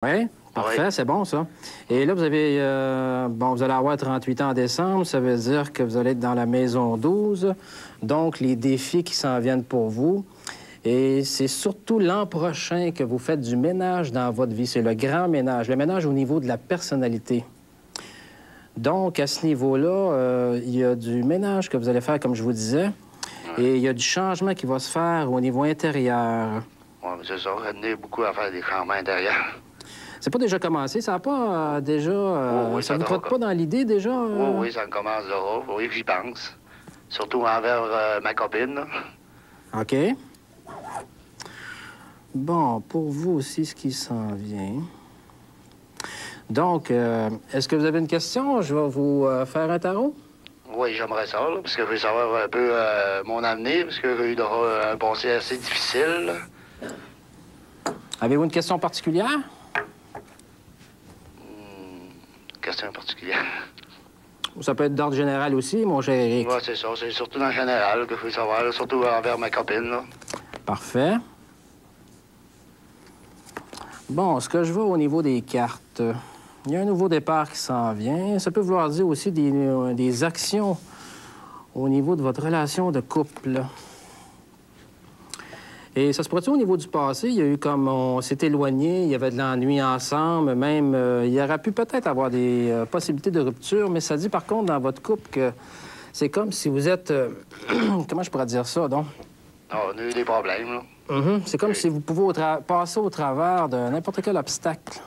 Oui, parfait, Oui. c'est bon, ça. Et là, vous avez, bon, vous allez avoir 38 ans en décembre, ça veut dire que vous allez être dans la maison 12, donc les défis qui s'en viennent pour vous. Et c'est surtout l'an prochain que vous faites du ménage dans votre vie. C'est le grand ménage, le ménage au niveau de la personnalité. Donc, à ce niveau-là, il y a du ménage que vous allez faire, comme je vous disais, et il y a du changement qui va se faire au niveau intérieur. Oui, c'est ça. Retenez beaucoup à faire des changements intérieurs. C'est pas déjà commencé? Ça n'a pas déjà... Oui, ça ça vous trotte doit. pas dans l'idée déjà? Oui, ça commence là. Oui, j'y pense. Surtout envers ma copine, là. OK. Bon, pour vous aussi, ce qui s'en vient. Donc, est-ce que vous avez une question? Je vais vous faire un tarot. Oui, j'aimerais ça, là, parce que je veux savoir un peu mon avenir, parce que j'ai eu un passé assez difficile, là. Avez-vous une question particulière? Question particulière. Ça peut être d'ordre général aussi, mon cher Éric. Oui, c'est ça. C'est surtout dans le général que je veux savoir, là, surtout envers ma copine, là. Parfait. Bon, ce que je vois au niveau des cartes, il y a un nouveau départ qui s'en vient. Ça peut vouloir dire aussi des actions au niveau de votre relation de couple. Et ça se produit au niveau du passé. Il y a eu comme on s'est éloigné, il y avait de l'ennui ensemble, même il y aurait pu peut-être avoir des possibilités de rupture, mais ça dit par contre dans votre couple que c'est comme si vous êtes... comment je pourrais dire ça, donc? Ah, on a eu des problèmes, là. C'est comme si vous pouvez passer au travers de n'importe quel obstacle.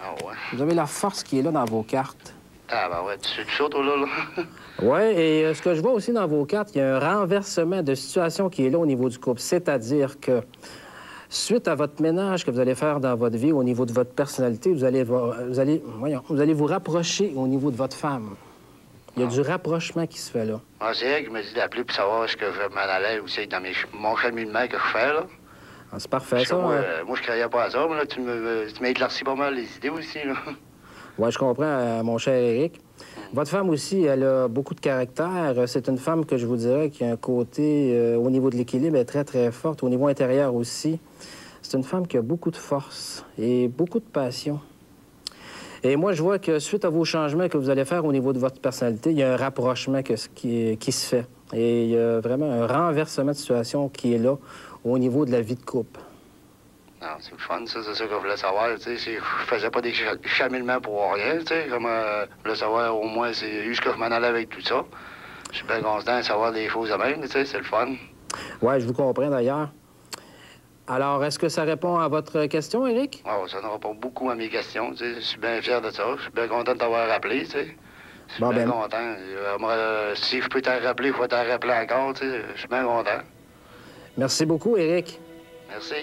Ah, ouais. Vous avez la force qui est là dans vos cartes. Ah, ben ouais, tu sais tout ça, toi, là. Oui, et ce que je vois aussi dans vos cartes, il y a un renversement de situation qui est là au niveau du couple. C'est-à-dire que suite à votre ménage que vous allez faire dans votre vie, au niveau de votre personnalité, vous allez vous rapprocher au niveau de votre femme. Il y a du rapprochement qui se fait là. Ah, c'est elle qui m'a dit d'appeler pour savoir est-ce que je m'en allais aussi dans mon cheminement que je fais, là. Ah, c'est parfait, Parce que ça. moi, je croyais pas à ça, mais là, tu m'as éclairci pas mal les idées aussi, là. Oui, je comprends, mon cher Éric. Votre femme aussi, elle a beaucoup de caractère. C'est une femme que je vous dirais qui a un côté, au niveau de l'équilibre, est très, très forte. Au niveau intérieur aussi. C'est une femme qui a beaucoup de force et beaucoup de passion. Et moi, je vois que suite à vos changements que vous allez faire au niveau de votre personnalité, il y a un rapprochement qui se fait. Et il y a vraiment un renversement de situation qui est là au niveau de la vie de couple. Non, c'est le fun, ça, c'est ça que je voulais savoir, tu sais. Je faisais pas des cheminements pour rien, tu sais. Comme, je voulais savoir au moins c'est jusqu'à je m'en allais avec tout ça. Je suis bien content de savoir des choses de même, tu sais, c'est le fun. Oui, je vous comprends d'ailleurs. Alors, est-ce que ça répond à votre question, Éric? Oh, ça ne répond beaucoup à mes questions, tu sais. Je suis bien fier de ça. Je suis bien content de t'avoir rappelé, tu sais. Je suis bien content. Si je peux t'en rappeler, il faut t'en rappeler encore, tu sais. Je suis bien content. Merci beaucoup, Éric. Merci.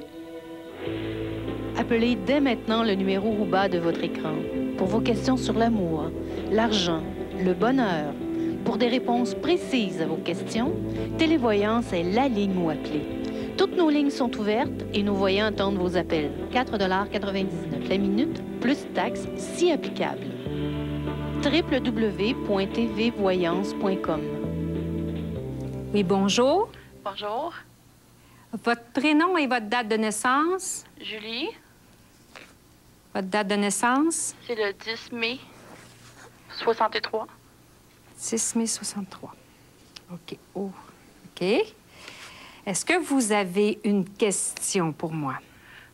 Appelez dès maintenant le numéro au bas de votre écran pour vos questions sur l'amour, l'argent, le bonheur. Pour des réponses précises à vos questions, Télévoyance est la ligne où appeler. Toutes nos lignes sont ouvertes et nos voyants attendent vos appels. 4,99 la minute, plus taxes si applicable. www.tvvoyance.com. Oui, bonjour. Bonjour, Votre prénom et votre date de naissance? Julie. Votre date de naissance? C'est le 10 mai 63. 6 mai 63. OK. Oh, OK. Est-ce que vous avez une question pour moi?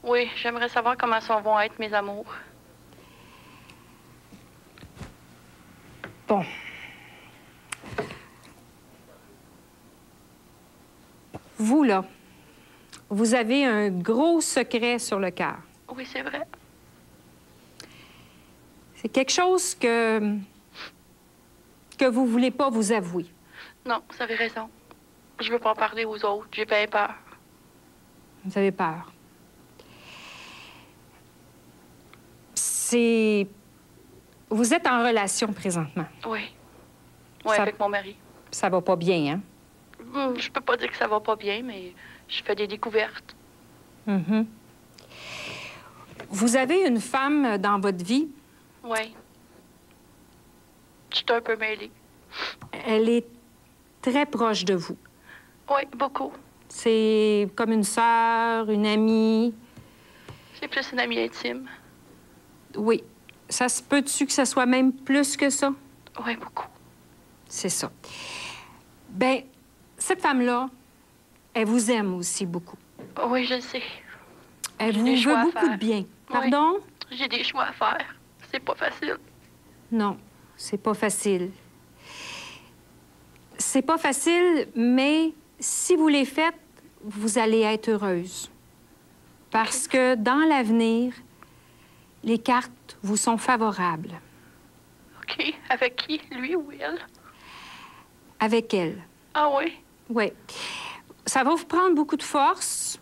Oui, j'aimerais savoir comment vont être mes amours. Bon. Vous, là, vous avez un gros secret sur le cœur. Oui, c'est vrai. C'est quelque chose que vous voulez pas vous avouer. Non, vous avez raison. Je veux pas en parler aux autres. J'ai bien peur. Vous avez peur. Vous êtes en relation présentement. Oui. Oui, Ça- avec mon mari. Ça va pas bien, hein? Je peux pas dire que ça va pas bien, mais je fais des découvertes. Mhm. Vous avez une femme dans votre vie. Oui. Je suis un peu mêlée. Elle est très proche de vous. Oui, beaucoup. C'est comme une sœur, une amie. C'est plus une amie intime. Oui. Ça se peut-tu que ça soit même plus que ça? Oui, beaucoup. C'est ça. Bien, cette femme-là, elle vous aime aussi beaucoup. Oui, je le sais. Elle J'ai vous des veut choix à beaucoup faire. de bien. Pardon? J'ai des choix à faire. C'est pas facile. Non, c'est pas facile. C'est pas facile, mais si vous les faites, vous allez être heureuse. Parce que dans l'avenir, les cartes vous sont favorables. OK. Avec qui? Lui ou elle? Avec elle. Ah oui? Oui. Ça va vous prendre beaucoup de force.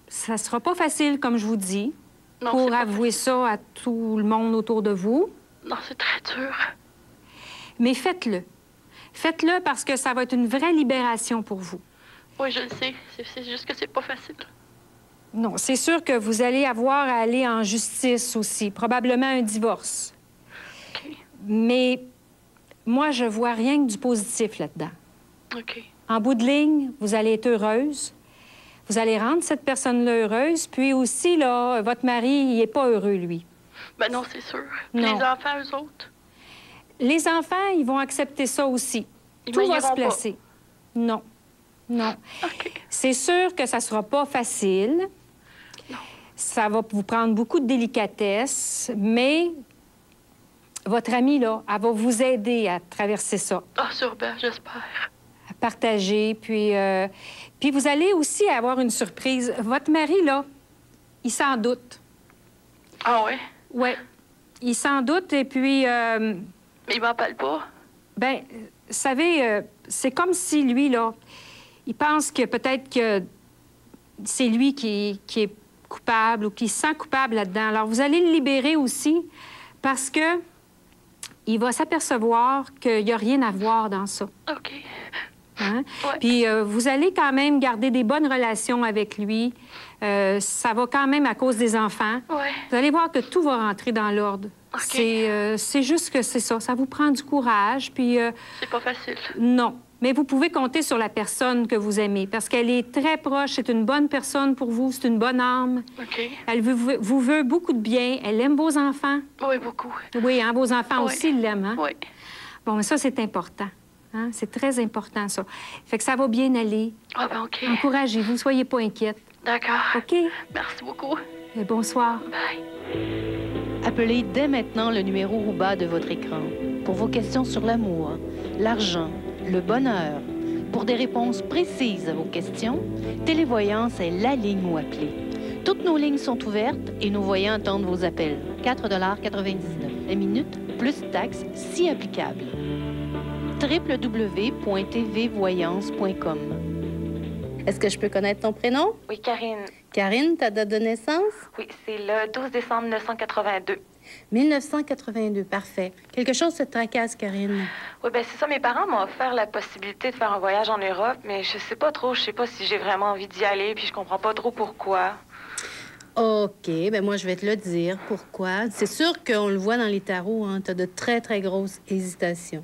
Ça sera pas facile, comme je vous dis, Non, c'est pour pas avouer ça à tout le monde autour de vous. Non, c'est très dur. Mais faites-le. Faites-le parce que ça va être une vraie libération pour vous. Oui, je le sais. C'est juste que c'est pas facile. Non, c'est sûr que vous allez avoir à aller en justice aussi, probablement un divorce. OK. Mais moi, je vois rien que du positif là-dedans. OK. En bout de ligne, vous allez être heureuse. Vous allez rendre cette personne-là heureuse. Puis aussi, là, votre mari, il n'est pas heureux, lui. Ben non, c'est sûr. Non. Les enfants, eux autres? Les enfants, ils vont accepter ça aussi. Ils Tout va m'ailleront se pas. placer. Non. Non. OK. C'est sûr que ça ne sera pas facile. Non. Ça va vous prendre beaucoup de délicatesse, mais votre amie, là, elle va vous aider à traverser ça, Ah, sûrement, j'espère. à partager. Puis vous allez aussi avoir une surprise. Votre mari, là, il s'en doute. Ah ouais? Oui. Il s'en doute et puis, Mais il m'en parle pas. ben, vous savez, c'est comme si lui, là, il pense que peut-être que c'est lui qui est coupable ou qui se sent coupable là-dedans. Alors, vous allez le libérer aussi parce que il va s'apercevoir qu'il n'y a rien à voir dans ça. OK. Hein? Ouais. Puis vous allez quand même garder des bonnes relations avec lui. Ça va quand même à cause des enfants. Ouais. Vous allez voir que tout va rentrer dans l'ordre. OK. C'est juste que c'est ça. Ça vous prend du courage. Puis C'est pas facile. non. Mais vous pouvez compter sur la personne que vous aimez parce qu'elle est très proche. C'est une bonne personne pour vous. C'est une bonne âme. OK. Elle vous veut beaucoup de bien. Elle aime vos enfants. Oui, beaucoup. Oui, hein, vos enfants Oui. aussi, ils l'aiment. Hein? Oui. Bon, mais ça, c'est important. Hein? C'est très important, ça. Fait que ça va bien aller. Ah ben OK. Encouragez-vous. Soyez pas inquiète. D'accord. OK? Merci beaucoup. Et bonsoir. Bye. Appelez dès maintenant le numéro au bas de votre écran pour vos questions sur l'amour, l'argent, le bonheur. Pour des réponses précises à vos questions, Télévoyance est la ligne où appeler. Toutes nos lignes sont ouvertes et nos voyants attendent vos appels. 4,99 $ la minute, plus taxes si applicable. www.tvvoyance.com. Est-ce que je peux connaître ton prénom? Oui, Karine. Karine, ta date de naissance? Oui, c'est le 12 décembre 1982. 1982, parfait. Quelque chose te tracasse, Karine? Oui, bien, c'est ça. Mes parents m'ont offert la possibilité de faire un voyage en Europe, mais je sais pas trop. Je sais pas si j'ai vraiment envie d'y aller, puis je comprends pas trop pourquoi. OK, ben moi, je vais te le dire. Pourquoi? C'est sûr qu'on le voit dans les tarots, hein. Tu as de très, très grosses hésitations.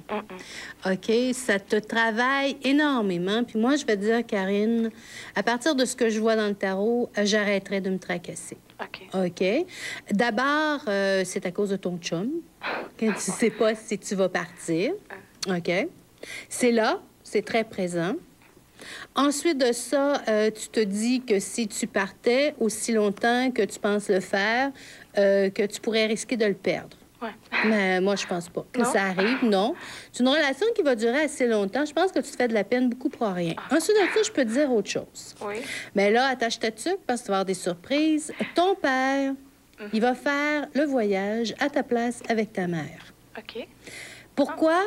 OK? Ça te travaille énormément. Puis moi, je vais te dire, Karine, à partir de ce que je vois dans le tarot, j'arrêterai de me tracasser. OK. OK? D'abord, c'est à cause de ton chum, que tu sais pas si tu vas partir. OK? C'est là, c'est très présent. Ensuite de ça, tu te dis que si tu partais aussi longtemps que tu penses le faire, que tu pourrais risquer de le perdre. Ouais. Mais moi, je pense pas que Non? ça arrive, non. C'est une relation qui va durer assez longtemps. Je pense que tu te fais de la peine beaucoup pour rien. Ensuite de ça, je peux te dire autre chose. Oui. Mais là, attache ta tuque parce que tu vas avoir des surprises. Ton père, il va faire le voyage à ta place avec ta mère. OK. Pourquoi?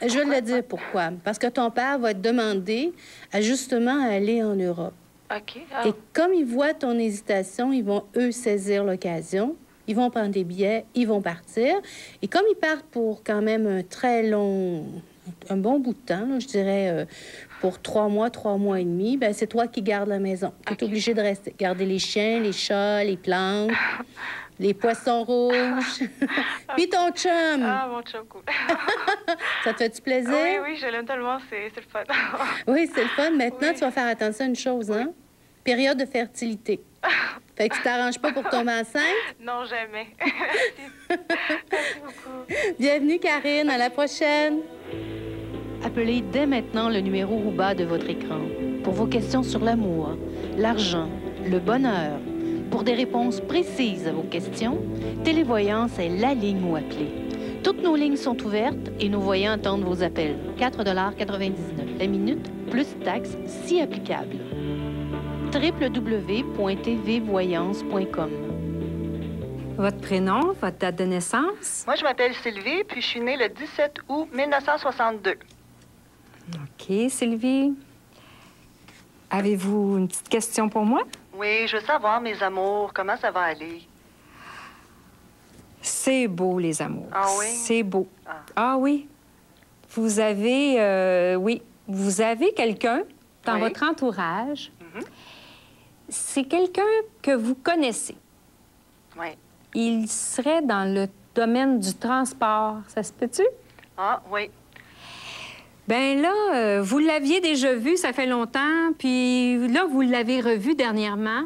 Je vais le dire pourquoi. Parce que ton père va te demander à justement aller en Europe. OK. Ah. Et comme ils voient ton hésitation, ils vont, eux, saisir l'occasion. Ils vont prendre des billets, ils vont partir. Et comme ils partent pour quand même un très long... un bon bout de temps, là, je dirais, pour 3 mois et demi, ben c'est toi qui gardes la maison. Tu es OK. obligé de rester, garder les chiens, les chats, les plantes, les poissons rouges. Puis ton chum, Ah, mon chum, cool. ça te fait-tu plaisir? Oui, oui, je l'aime tellement, c'est le fun. Oui, c'est le fun. Maintenant, Oui. tu vas faire attention à une chose, hein? Période de fertilité. Fait que tu t'arranges pas pour tomber enceinte? Non, jamais. Merci beaucoup. Bienvenue, Karine. À la prochaine. Appelez dès maintenant le numéro au bas de votre écran pour vos questions sur l'amour, l'argent, le bonheur. Pour des réponses précises à vos questions, Télévoyance est la ligne où appeler. Toutes nos lignes sont ouvertes et nos voyants attendent vos appels. 4,99 $ la minute, plus taxes si applicable. www.tvvoyance.com. Votre prénom, votre date de naissance? Moi, je m'appelle Sylvie, puis je suis née le 17 août 1962. OK, Sylvie. Avez-vous une petite question pour moi? Oui, je veux savoir, mes amours, comment ça va aller? C'est beau, les amours. Ah oui? C'est beau. Ah oui. Vous avez, vous avez quelqu'un dans votre entourage. C'est quelqu'un que vous connaissez. Oui. Il serait dans le domaine du transport. Ça se peut-tu? Ah, oui. Bien là, vous l'aviez déjà vu, ça fait longtemps, puis là, vous l'avez revu dernièrement.